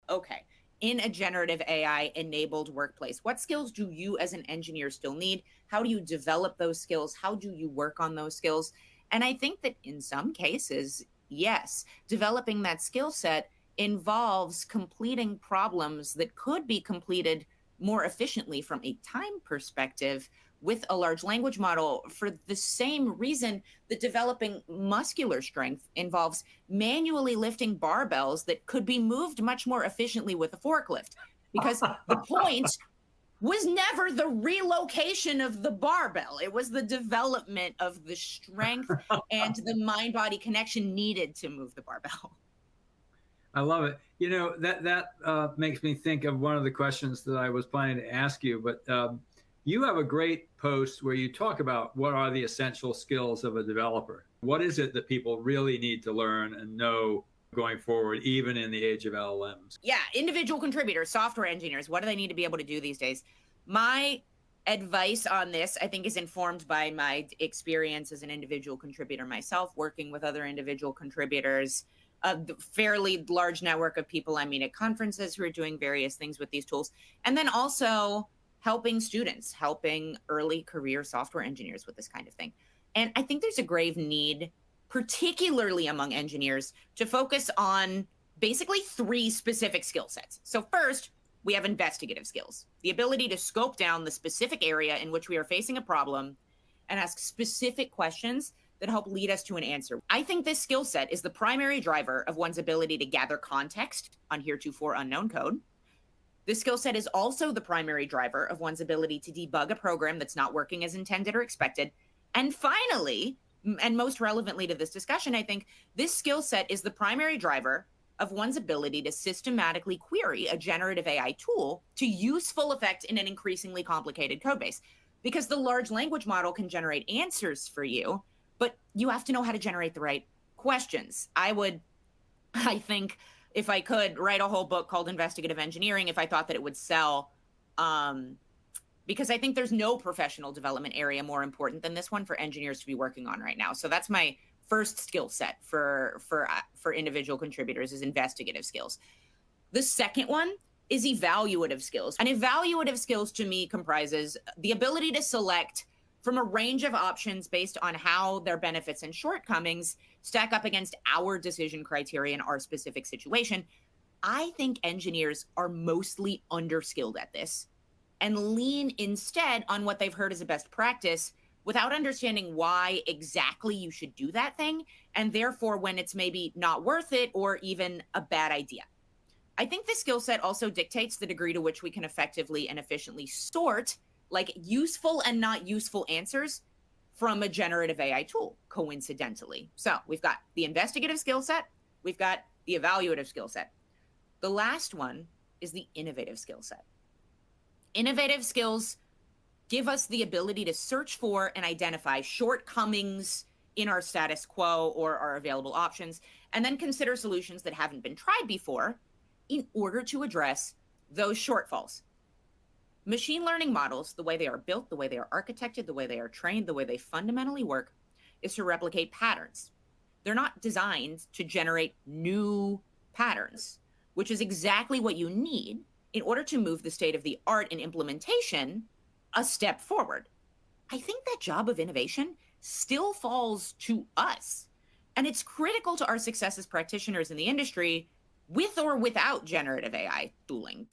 Okay. In a generative AI enabled workplace, what skills do you as an engineer still need? How do you develop those skills? How do you work on those skills? And I think that in some cases, yes, developing that skill set involves completing problems that could be completed more efficiently from a time perspective with a large language model for the same reason that developing muscular strength involves manually lifting barbells that could be moved much more efficiently with a forklift. Because the point was never the relocation of the barbell, it was the development of the strength and the mind body connection needed to move the barbell. I love it. You know, that makes me think of one of the questions that I was planning to ask you. But you have a great post where you talk about what are the essential skills of a developer. What is it that people really need to learn and know going forward, even in the age of LLMs? Yeah, individual contributors, software engineers, what do they need to be able to do these days? My advice on this, I think, is informed by my experience as an individual contributor myself, working with other individual contributors, a fairly large network of people I meet at conferences who are doing various things with these tools, and then also helping students, helping early career software engineers with this kind of thing. And I think there's a grave need, particularly among engineers, to focus on basically three specific skill sets. So first, we have investigative skills, the ability to scope down the specific area in which we are facing a problem and ask specific questions that help lead us to an answer. I think this skill set is the primary driver of one's ability to gather context on heretofore unknown code. This skill set is also the primary driver of one's ability to debug a program that's not working as intended or expected. And finally, and most relevantly to this discussion, I think this skill set is the primary driver of one's ability to systematically query a generative AI tool to useful effect in an increasingly complicated code base. Because the large language model can generate answers for you, but you have to know how to generate the right questions. I think, if I could, write a whole book called Investigative Engineering if I thought that it would sell. Because I think there's no professional development area more important than this one for engineers to be working on right now. So that's my first skill set for individual contributors, is investigative skills. The second one is evaluative skills. And evaluative skills to me comprises the ability to select from a range of options based on how their benefits and shortcomings stack up against our decision criteria in our specific situation. I think engineers are mostly underskilled at this and lean instead on what they've heard as a best practice without understanding why exactly you should do that thing, and therefore when it's maybe not worth it or even a bad idea. I think this skill set also dictates the degree to which we can effectively and efficiently sort like useful and not useful answers from a generative AI tool, coincidentally. So we've got the investigative skill set, we've got the evaluative skill set. The last one is the innovative skill set. Innovative skills give us the ability to search for and identify shortcomings in our status quo or our available options, and then consider solutions that haven't been tried before in order to address those shortfalls. Machine learning models, the way they are built, the way they are architected, the way they are trained, the way they fundamentally work, is to replicate patterns. They're not designed to generate new patterns, which is exactly what you need in order to move the state of the art in implementation a step forward. I think that job of innovation still falls to us. And it's critical to our success as practitioners in the industry, with or without generative AI tooling.